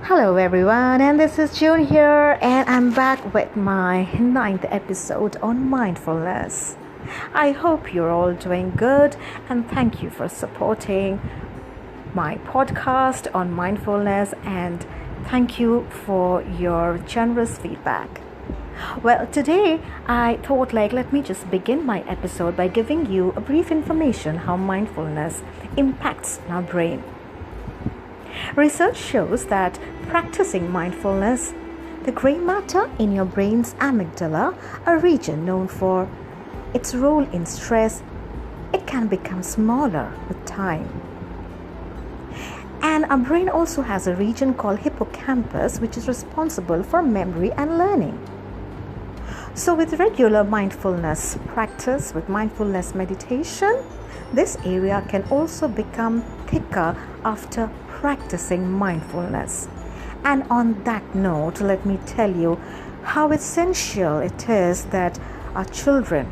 Hello everyone, and this is June here, and I'm back with my 9th episode on mindfulness. I hope you're all doing good, and thank you for supporting my podcast on mindfulness, and thank you for your generous feedback. Well, today I thought let me just begin my episode by giving you a brief information how mindfulness impacts our brain. Research shows that practicing mindfulness, the gray matter in your brain's amygdala, a region known for its role in stress, it can become smaller with time. And our brain also has a region called hippocampus, which is responsible for memory and learning. So with regular mindfulness practice, with mindfulness meditation, this area can also become thicker after practicing mindfulness. And on that note, let me tell you how essential it is that our children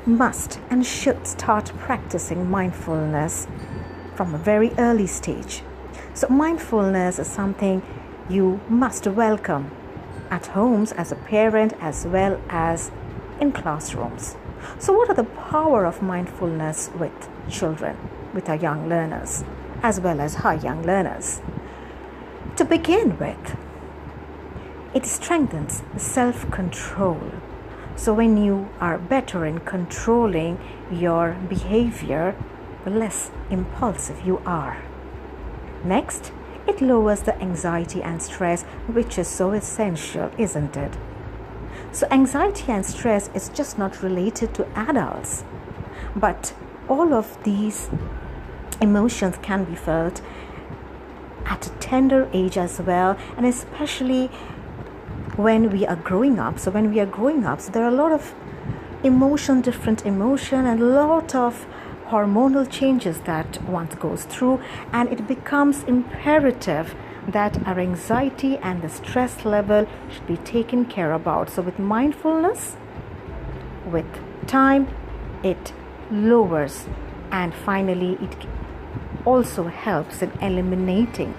must and should start practicing mindfulness from a very early stage. So mindfulness is something you must welcome at homes as a parent as well as in classrooms. So what are the power of mindfulness with children, with our young learners, as well as our young learners? To begin with, it strengthens self-control. So when you are better in controlling your behavior, the less impulsive you are. Next, it lowers the anxiety and stress, which is so essential, isn't it? So anxiety and stress is just not related to adults, but all of these emotions can be felt at a tender age as well, and especially when we are growing up. So when we are growing up, so there are a lot of different emotion, and a lot of hormonal changes that one goes through, and it becomes imperative that our anxiety and the stress level should be taken care about. So with mindfulness, with time, it lowers, and finally it also helps in eliminating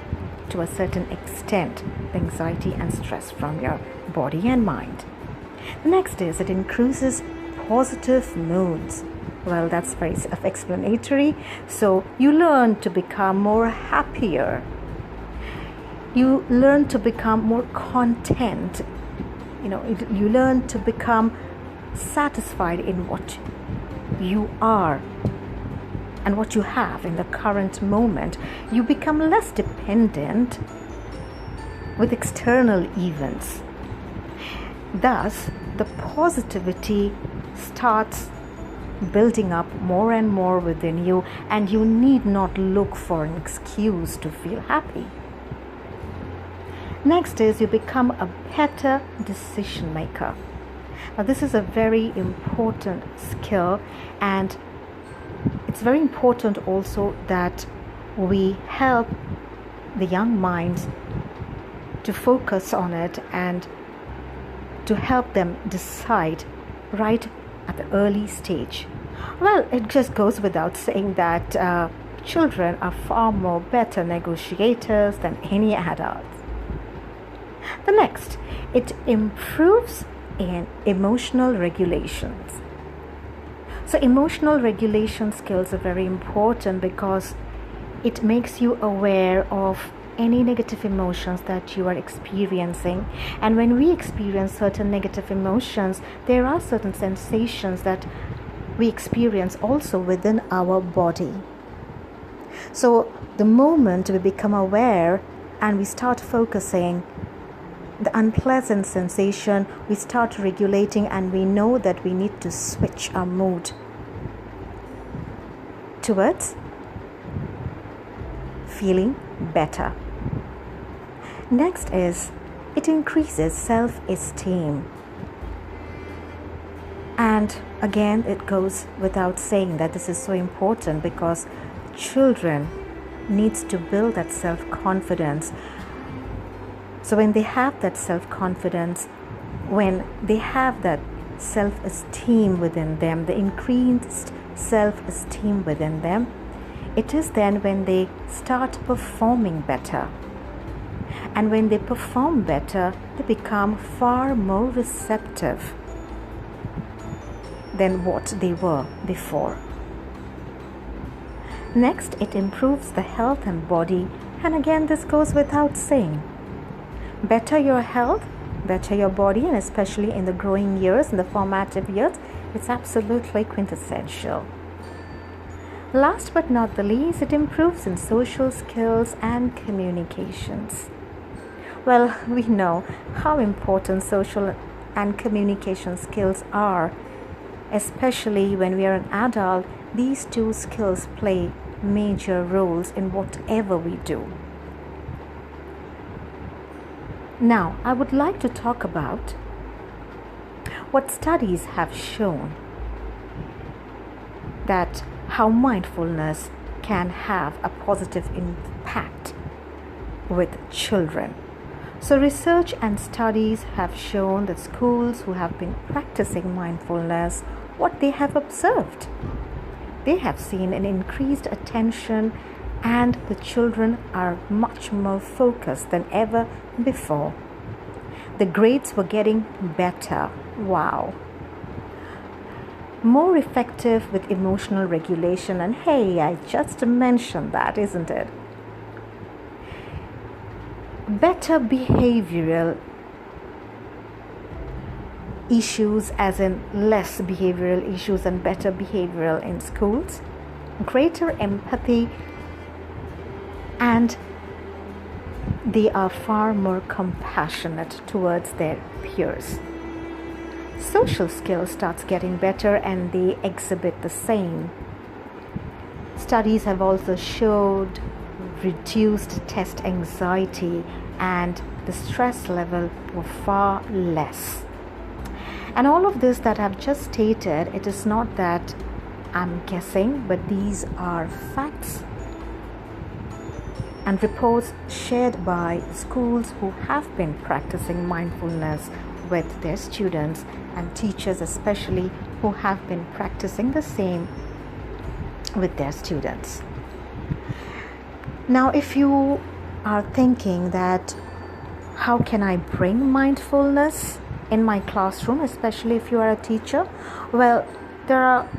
to a certain extent the anxiety and stress from your body and mind. The next is it increases positive moods. Well, that's very self-explanatory. So you learn to become more happier. You learn to become more content. You learn to become satisfied in what you are and what you have in the current moment. You become less dependent with external events. Thus, the positivity starts building up more and more within you, and you need not look for an excuse to feel happy. Next is you become a better decision maker. Now, this is a very important skill, and it's very important also that we help the young minds to focus on it and to help them decide right at the early stage. Well, it just goes without saying that children are far more better negotiators than any adults. The next, it improves in emotional regulations. So emotional regulation skills are very important because it makes you aware of any negative emotions that you are experiencing. And when we experience certain negative emotions, there are certain sensations that we experience also within our body. So the moment we become aware and we start focusing the unpleasant sensation, we start regulating, and we know that we need to switch our mood towards feeling better. Next is it increases self-esteem. And again, it goes without saying that this is so important because children needs to build that self-confidence. So when they have that self-confidence, when they have that self-esteem within them, the increased self-esteem within them, it is then when they start performing better. And when they perform better, they become far more receptive than what they were before. Next, it improves the health and body, and again this goes without saying. Better your health, better your body, and especially in the growing years, in the formative years, it's absolutely quintessential. Last but not the least, it improves in social skills and communications. Well, we know how important social and communication skills are, especially when we are an adult. These two skills play major roles in whatever we do. Now, I would like to talk about what studies have shown that how mindfulness can have a positive impact with children. So research and studies have shown that schools who have been practicing mindfulness, what they have observed, they have seen an increased attention, and the children are much more focused than ever before. The grades were getting better. Wow. More effective with emotional regulation, and hey, I just mentioned that, isn't it? Better behavioral issues, as in less behavioral issues and better behavioral in schools, greater empathy, and they are far more compassionate towards their peers. Social skills starts getting better and they exhibit the same. Studies have also showed reduced test anxiety and the stress level were far less. And all of this that I've just stated, it is not that I'm guessing, but these are facts and reports shared by schools who have been practicing mindfulness with their students, and teachers especially who have been practicing the same with their students. Now, if you are thinking that how can I bring mindfulness in my classroom, especially if you are a teacher, well, there are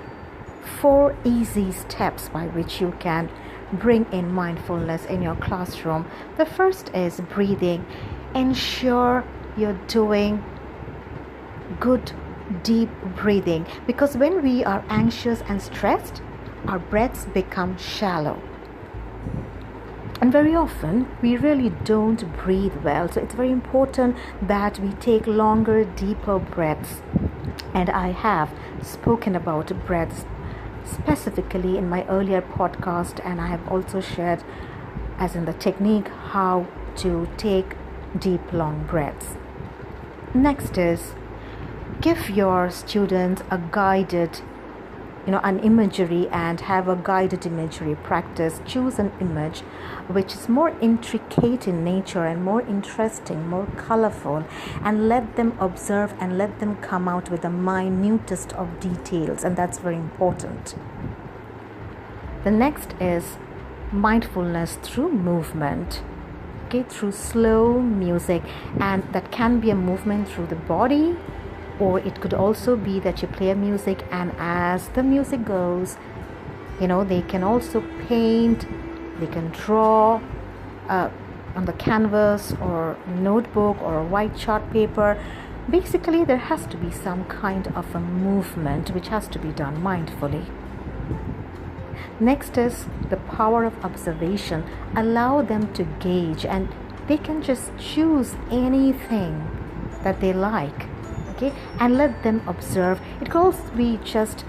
4 easy steps by which you can bring in mindfulness in your classroom. The first is breathing. Ensure you're doing good deep breathing, because when we are anxious and stressed, our breaths become shallow. And very often we really don't breathe well. So it's very important that we take longer, deeper breaths. And I have spoken about breaths specifically in my earlier podcast, and I have also shared, as in the technique, how to take deep, long breaths. Next is give your students a guided, an imagery, and have a guided imagery practice. Choose an image which is more intricate in nature and more interesting, more colorful, and let them observe and let them come out with the minutest of details, and that's very important. The next is mindfulness through movement, through slow music, and that can be a movement through the body, or it could also be that you play a music, and as the music goes, they can also paint, they can draw on the canvas or notebook or a white chart paper. Basically, there has to be some kind of a movement which has to be done mindfully. Next is the power of observation. Allow them to gauge, and they can just choose anything that they like. And let them observe. It could also be just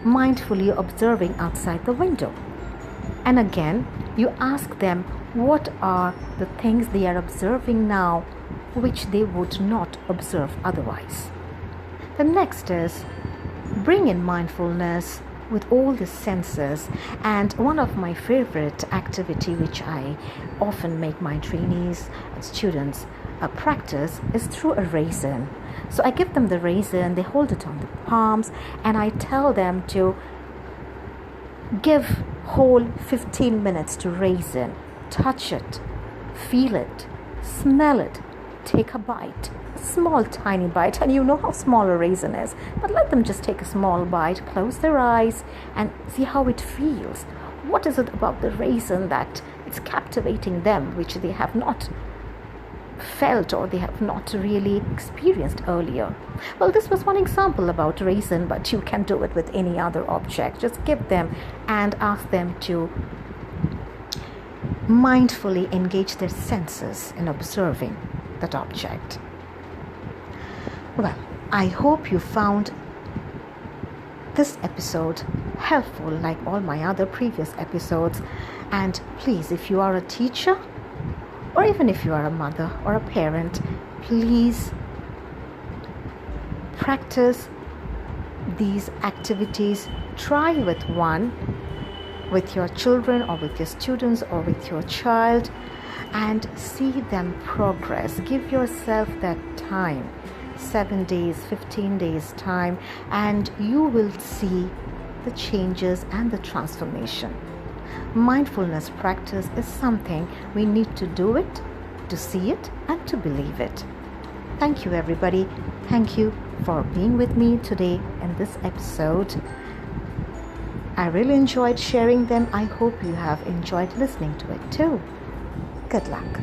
mindfully observing outside the window. And again, you ask them what are the things they are observing now which they would not observe otherwise. The next is bring in mindfulness with all the senses. And one of my favorite activity, which I often make my trainees and students practice, is through a raisin. So I give them the raisin, they hold it on the palms, and I tell them to give whole 15 minutes to raisin, touch it, Feel it, smell it, take a bite, a small tiny bite, and you know how small a raisin is, but let them just take a small bite, close their eyes and see how it feels. What is it about the raisin that it's captivating them, which they have not felt or they have not really experienced earlier? Well, this was one example about raisin, but you can do it with any other object. Just give them and ask them to mindfully engage their senses in observing that object. Well, I hope you found this episode helpful like all my other previous episodes. And please, if you are a teacher or even if you are a mother or a parent, please practice these activities. Try with one, with your children or with your students or with your child, and see them progress. Give yourself that time, 7 days, 15 days time, and you will see the changes and the transformation. Mindfulness practice is something we need to do it, to see it, and to believe it. Thank you, everybody. Thank you for being with me today in this episode. I really enjoyed sharing them. I hope you have enjoyed listening to it too. Good luck.